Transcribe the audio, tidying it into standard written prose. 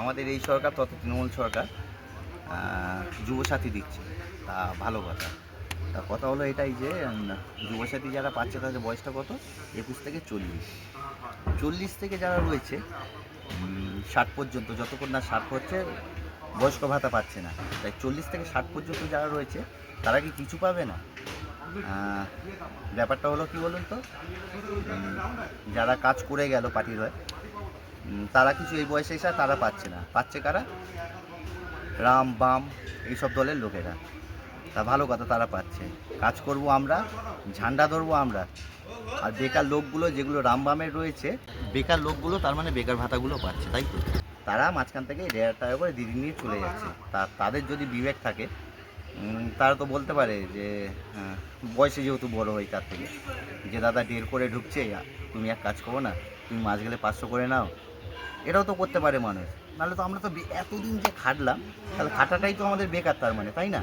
আমাদের এই সরকার তত তৃণমূল সরকার যুবসাথী দিচ্ছে, তা ভালো কথা। তা কথা হলো এটাই যে যুবসাথী যারা পাচ্ছে তাদের বয়সটা কত? 21 থেকে 40। 40 থেকে যারা রয়েছে 60 পর্যন্ত, যতক্ষণ না 60 হচ্ছে বয়স্ক ভাতা পাচ্ছে না। তাই 40 থেকে 60 পর্যন্ত যারা রয়েছে তারা কি কিছু পাবে না? ব্যাপারটা হলো কি বলুন তো, যারা কাজ করে গেল পার্টির হয়ে তারা কিছু এই বয়সে এসে তারা পাচ্ছে না। পাচ্ছে কারা? রাম বাম এইসব দলের লোকেরা। তা ভালো কথা, তারা পাচ্ছে। কাজ করব আমরা, ঝান্ডা ধরবো আমরা। আর বেকার লোকগুলো যেগুলো রামবামের রয়েছে, বেকার লোকগুলো তার মানে বেকার ভাতাগুলো পাচ্ছে, তাই তো? তারা মাঝখান থেকে 1,500 টাকা করে দিদি নিয়ে চলে যাচ্ছে। তাদের যদি বিবেক থাকে তারা তো বলতে পারে যে বয়সে যেহেতু বড় হয় তার থেকে, যে দাদা 1.5 করে ঢুকছে, তুমি এক কাজ করো না, তুমি মাস গেলে 500 করে নাও। এটাও তো করতে পারে মানুষ। নাহলে তো আমরা তো এতদিন যে খাটলাম, তাহলে খাটাটাই তো আমাদের বেকার তার মানে, তাই না?